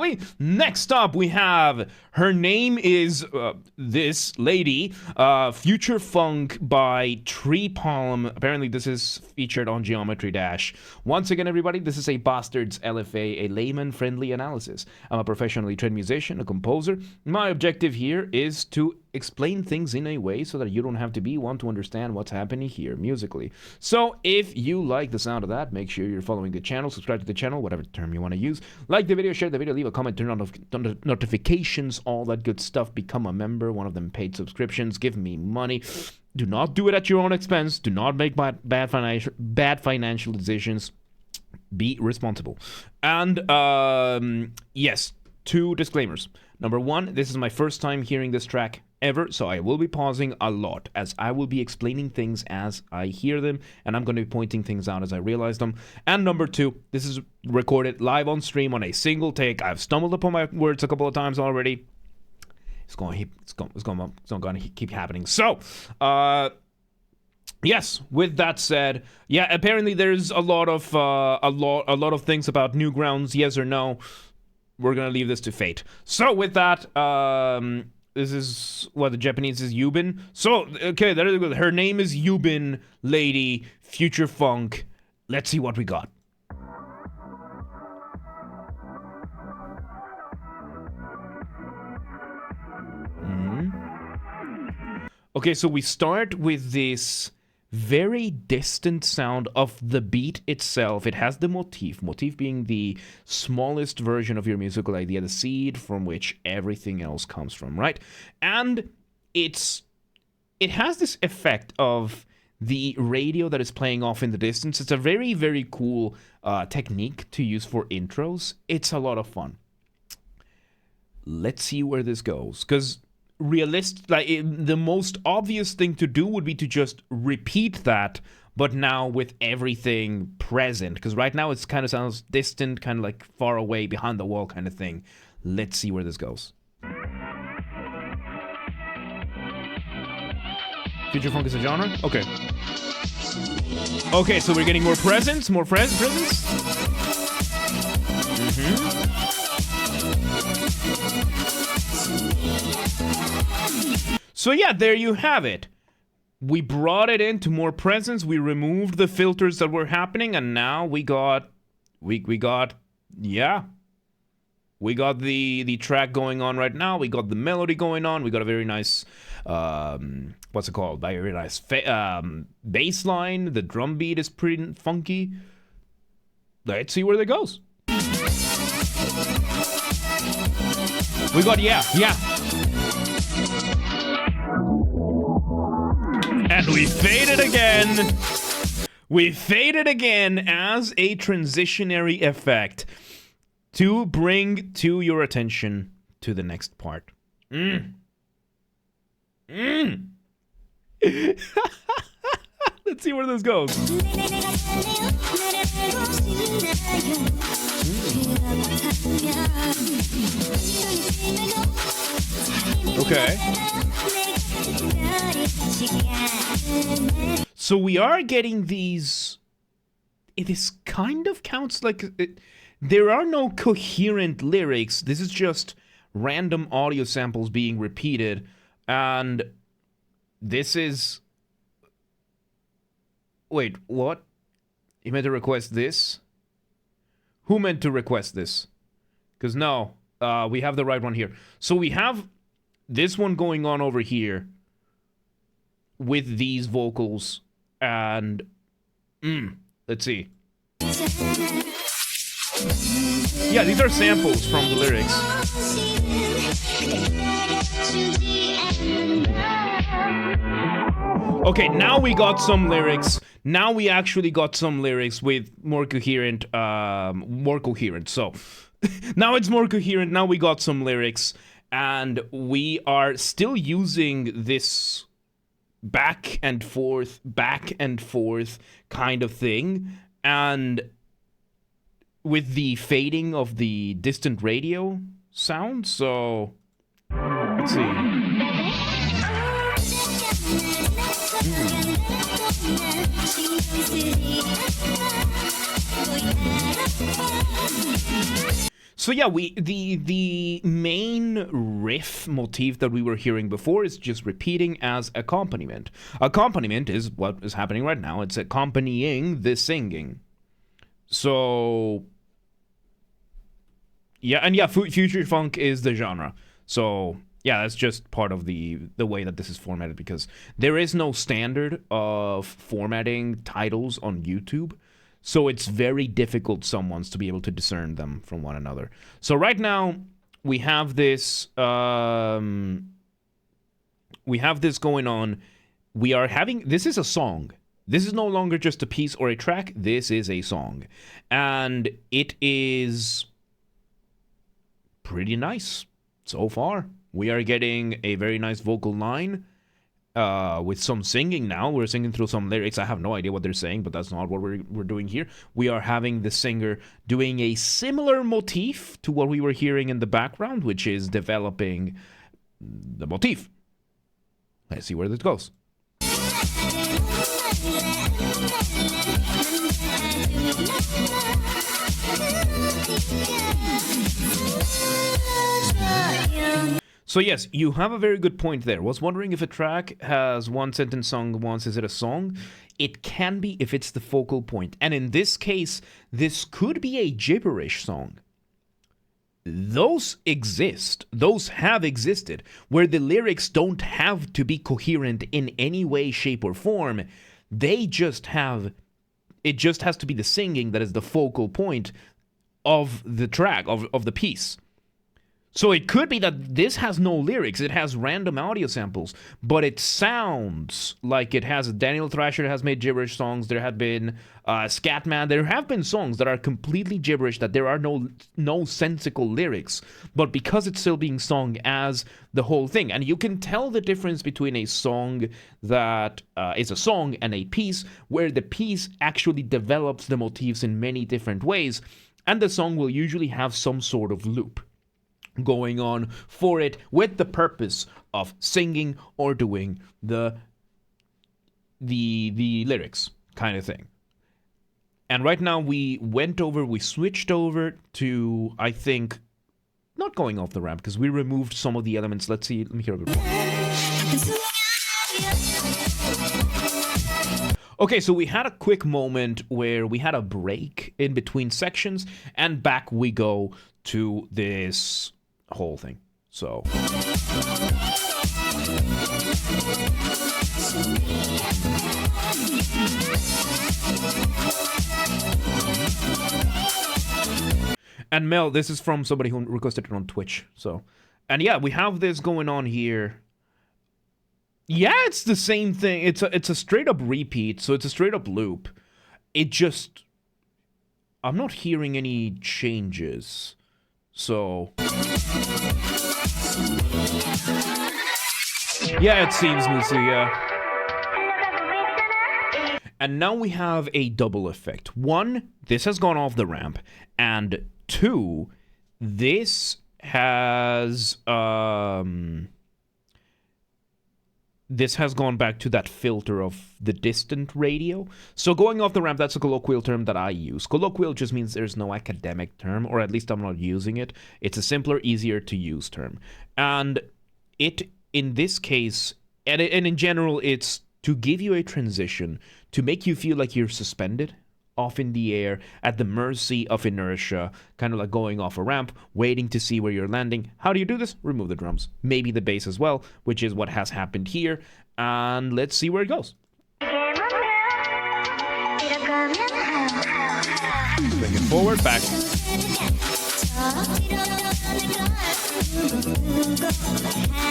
everybody. Next up, we have her name is this lady, Future Funk by Tree Palm. Apparently, this is featured on Geometry Dash. Once again, everybody, this is a Basterd's LFA, a layman-friendly analysis. I'm a professionally trained musician, a composer. My objective here is to explain things in a way so that you don't have to be one to understand what's happening here musically. So if you like the sound of that, make sure you're following the channel, subscribe to the channel, whatever term you want to use. Like the video, share the video, leave a comment, turn on notifications, all that good stuff. Become a member, one of them paid subscriptions. Give me money. Do not do it at your own expense. Do not make bad financial decisions. Be responsible. And yes, 2 disclaimers. Number 1, this is my first time hearing this track ever, so I will be pausing a lot as I will be explaining things as I hear them, and I'm going to be pointing things out as I realize them. And number 2, this is recorded live on stream on a single take. I've stumbled upon my words a couple of times already. It's going to keep happening. So, yes, with that said, yeah, apparently there's a lot of things about Newgrounds, yes or no. We're gonna leave this to fate. So with that, this is what the Japanese is Yubin. So okay, that is good. Her name is Yubiin Lady, Future Funk. Let's see what we got. Okay, so we start with this very distant sound of the beat itself. It has the motif being the smallest version of your musical idea, the seed from which everything else comes from, right? And it has this effect of the radio that is playing off in the distance. It's a very, very cool technique to use for intros. It's a lot of fun. Let's see where this goes, because the most obvious thing to do would be to just repeat that, but now with everything present, because right now it kind of sounds distant, kind of like far away, behind the wall kind of thing. Let's see where this goes. Future Funk is a genre? Okay. Okay, so we're getting more presence, presence? So yeah, there you have it. We brought it into more presence. We removed the filters that were happening, and now we got the track going on right now. We got the melody going on. We got a very nice what's it called? A very nice bass line. The drum beat is pretty funky. Let's see where that goes. We got yeah. And we faded again. We faded again as a transitionary effect to bring to your attention to the next part. Let's see where this goes. Okay. So we are getting these. This kind of counts like there are no coherent lyrics. This is just random audio samples being repeated, and this is. Wait, what? You meant to request this? Who meant to request this? Because no, we have the right one here. So we have this one going on over here with these vocals, and let's see. Yeah, these are samples from the lyrics. Okay, now we got some lyrics. Now we actually got some lyrics with more coherent. So now it's more coherent. Now we got some lyrics, and we are still using this back and forth kind of thing, and with the fading of the distant radio sound. So let's see. So yeah, the main riff motif that we were hearing before is just repeating as accompaniment. Accompaniment is what is happening right now. It's accompanying the singing. So yeah, and yeah, future funk is the genre. So yeah, that's just part of the way that this is formatted, because there is no standard of formatting titles on YouTube. So it's very difficult someone's to be able to discern them from one another. So right now we have this going on. We are having, this is a song. This is no longer just a piece or a track. This is a song. And it is pretty nice so far. We are getting a very nice vocal line with some singing now. We're singing through some lyrics. I have no idea what they're saying, but that's not what we're doing here. We are having the singer doing a similar motif to what we were hearing in the background, which is developing the motif. Let's see where this goes. So yes, you have a very good point there. Was wondering if a track has one sentence sung once, is it a song? It can be if it's the focal point. And in this case, this could be a gibberish song. Those exist. Those have existed, where the lyrics don't have to be coherent in any way, shape, or form. They just have, it just has to be the singing that is the focal point of the track, of the piece. So it could be that this has no lyrics, it has random audio samples, but it sounds like it has. Daniel Thrasher has made gibberish songs. There have been Scatman. There have been songs that are completely gibberish, that there are no sensical lyrics, but because it's still being sung as the whole thing. And you can tell the difference between a song that is a song and a piece, where the piece actually develops the motifs in many different ways, and the song will usually have some sort of loop going on for it, with the purpose of singing or doing the lyrics kind of thing. And right now we switched over to, I think, not going off the ramp, because we removed some of the elements. Let me hear a bit more. Okay, so we had a quick moment where we had a break in between sections, and back we go to this whole thing. So and Mel, this is from somebody who requested it on Twitch. So, and yeah, we have this going on here. Yeah, it's the same thing. It's a straight up repeat, so it's a straight up loop. It just, I'm not hearing any changes. So yeah, it seems Lucy, yeah. And now we have a double effect. One, this has gone off the ramp, and two, this has gone back to that filter of the distant radio. So going off the ramp, that's a colloquial term that I use. Colloquial just means there's no academic term, or at least I'm not using it. It's a simpler, easier to use term. And it, in this case, and in general, it's to give you a transition, to make you feel like you're suspended off in the air at the mercy of inertia, kind of like going off a ramp, waiting to see where you're landing. How do you do this? Remove the drums. Maybe the bass as well, which is what has happened here. And let's see where it goes. Bring it forward, back.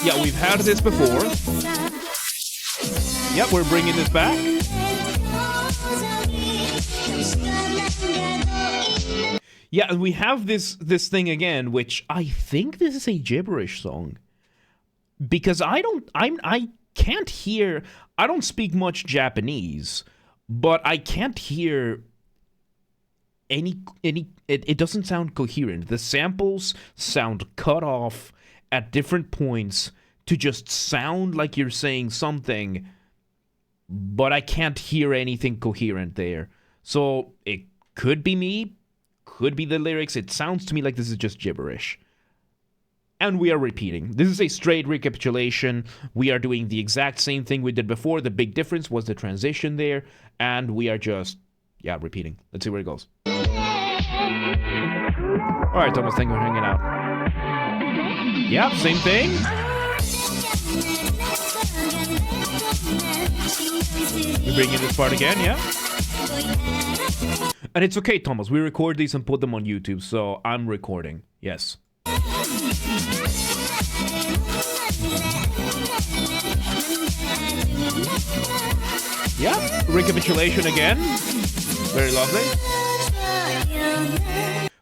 Yeah, we've had this before. Yep, we're bringing this back. Yeah, and we have this thing again, which I think this is a gibberish song, because I can't hear. I don't speak much Japanese, but I can't hear any. It doesn't sound coherent. The samples sound cut off at different points to just sound like you're saying something, but I can't hear anything coherent there. So it could be me. could be the lyrics. It sounds to me like this is just gibberish. And we are repeating. This is a straight recapitulation. We are doing the exact same thing we did before. The big difference was the transition there. And we are just, repeating. Let's see where it goes. All right, Thomas, thank you for hanging out. Yep, same thing. We bring in this part again, yeah? And it's okay, Thomas. We record these and put them on YouTube, so I'm recording. Yes. Yeah, recapitulation again. Very lovely.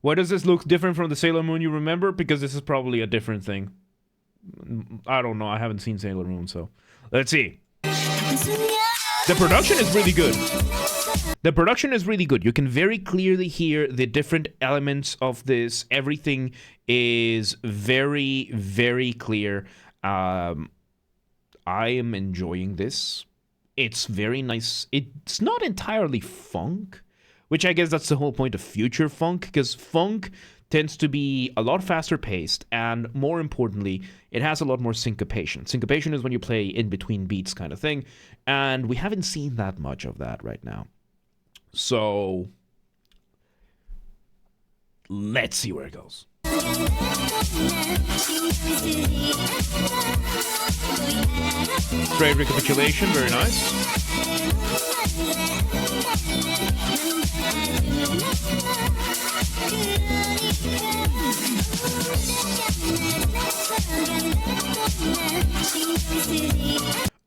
Why does this look different from the Sailor Moon you remember? Because this is probably a different thing. I don't know. I haven't seen Sailor Moon, so let's see. The production is really good. The production is really good. You can very clearly hear the different elements of this. Everything is very, very clear. I am enjoying this. It's very nice. It's not entirely funk, which I guess that's the whole point of future funk, because funk tends to be a lot faster paced, and more importantly, it has a lot more syncopation. Syncopation is when you play in between beats kind of thing, and we haven't seen that much of that right now. So let's see where it goes. Straight recapitulation, very nice.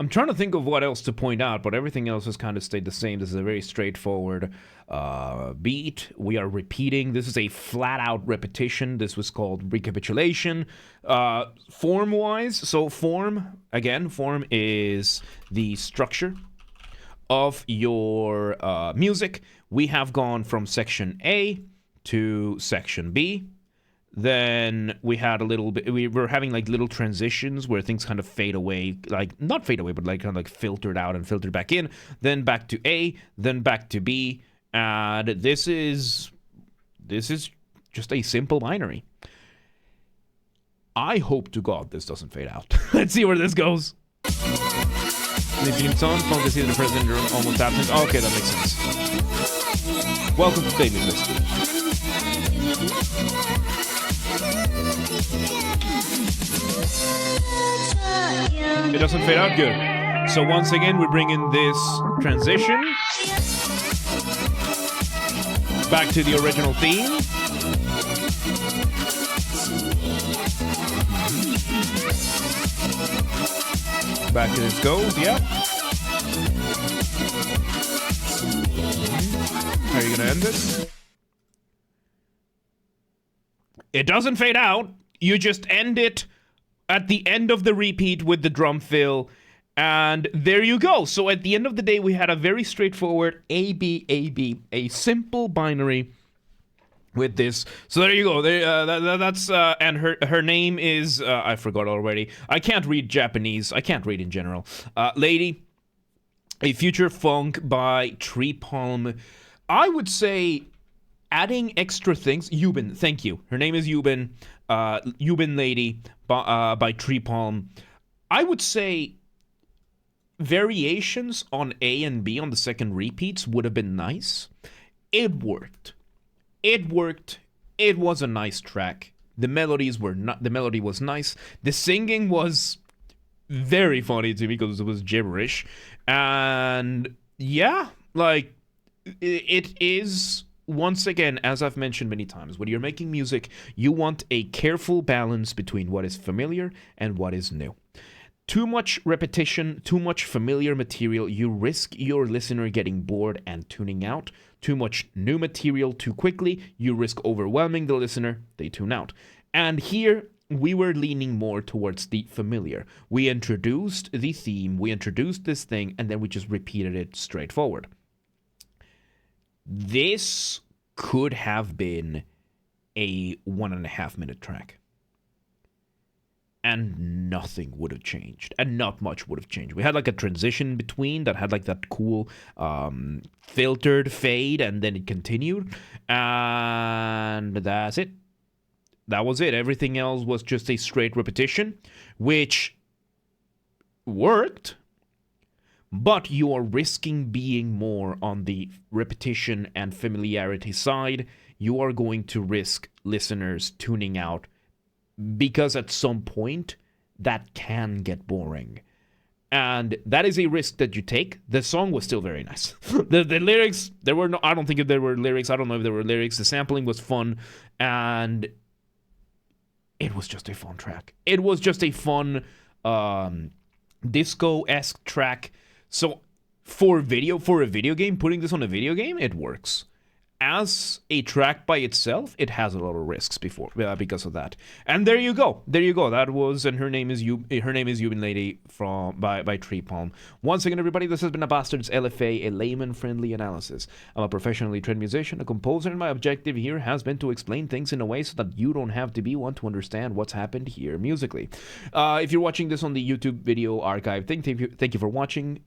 I'm trying to think of what else to point out, but everything else has kind of stayed the same. This is a very straightforward beat. We are repeating. This is a flat-out repetition. This was called recapitulation. Form-wise, so form is the structure of your music. We have gone from section A to section B. Then we had a little bit, we were having like little transitions where things kind of fade away, like not fade away, but like kind of like filtered out and filtered back in, then back to A, then back to B. And this is just a simple binary. I hope to God this doesn't fade out. Let's see where this goes. The theme song, focus here, the president almost absent. Oh, okay, that makes sense. Welcome to Daily List. It doesn't fade out good. So once again, we bring in this transition back to the original theme. Back to this goes, yeah. How are you gonna end this? It doesn't fade out. You just end it at the end of the repeat with the drum fill, and there you go. So at the end of the day, we had a very straightforward A-B, A-B, a simple binary with this. So there you go. That's and her name is I forgot already. I can't read Japanese. I can't read in general. Lady, a future funk by Tree Palm. I would say adding extra things. Yubin, thank you. Her name is Yubin. Yubiin Lady by Tree Palm. I would say variations on A and B on the second repeats would have been nice. It worked. It worked. It was a nice track. The melody was nice. The singing was very funny to me because it was gibberish. And yeah, like it is. Once again, as I've mentioned many times, when you're making music, you want a careful balance between what is familiar and what is new. Too much repetition, too much familiar material, you risk your listener getting bored and tuning out. Too much new material too quickly, you risk overwhelming the listener, they tune out. And here, we were leaning more towards the familiar. We introduced the theme, we introduced this thing, and then we just repeated it straightforward. This could have been a 1.5 minute track. and nothing would have changed, and not much would have changed. We had like a transition between that had like that cool filtered fade, and then it continued, and that's it. That was it. Everything else was just a straight repetition, which worked, but you are risking being more on the repetition and familiarity side. You are going to risk listeners tuning out, because at some point that can get boring. And that is a risk that you take. The song was still very nice. the lyrics, there were no, I don't think if there were lyrics. I don't know if there were lyrics. The sampling was fun, and it was just a fun track. It was just a fun disco-esque track. So for a video game, putting this on a video game, it works. As a track by itself, it has a lot of risks because of that. And there you go. That was, and her name is Yubi Lady by Tree Palm. Once again, everybody, this has been a Basterd's LFA, a layman-friendly analysis. I'm a professionally trained musician, a composer, and my objective here has been to explain things in a way so that you don't have to be one to understand what's happened here musically. If you're watching this on the YouTube video archive, thank you for watching.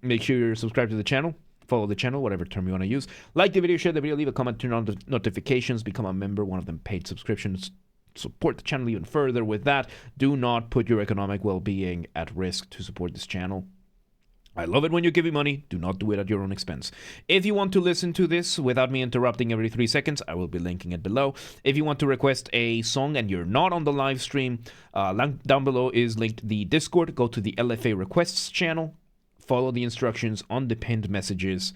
Make sure you're subscribed to the channel. Follow the channel, whatever term you want to use. Like the video, share the video, leave a comment, turn on the notifications, become a member, one of them paid subscriptions. Support the channel even further with that. Do not put your economic well-being at risk to support this channel. I love it when you give me money. Do not do it at your own expense. If you want to listen to this without me interrupting every 3 seconds, I will be linking it below. If you want to request a song and you're not on the live stream, down below is linked the Discord. Go to the LFA requests channel. Follow the instructions on the pinned messages,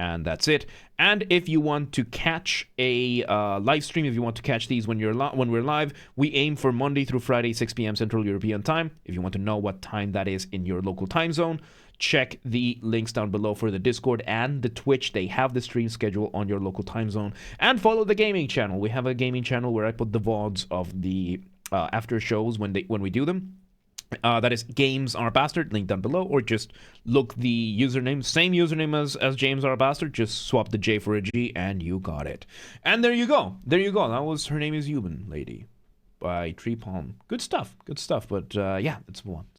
and that's it. And if you want to catch a live stream, if you want to catch these when we're live, we aim for Monday through Friday, 6 p.m. Central European Time. If you want to know what time that is in your local time zone, check the links down below for the Discord and the Twitch. They have the stream schedule on your local time zone. And follow the gaming channel. We have a gaming channel where I put the VODs of the after shows when we do them. That is Games Are Bastard, link down below, or just look the username, same username as James Are Bastard, just swap the J for a G, and you got it. And there you go. That was Her Name Is Yubi Lady by Tree Palm. Good stuff, but yeah, let's move on.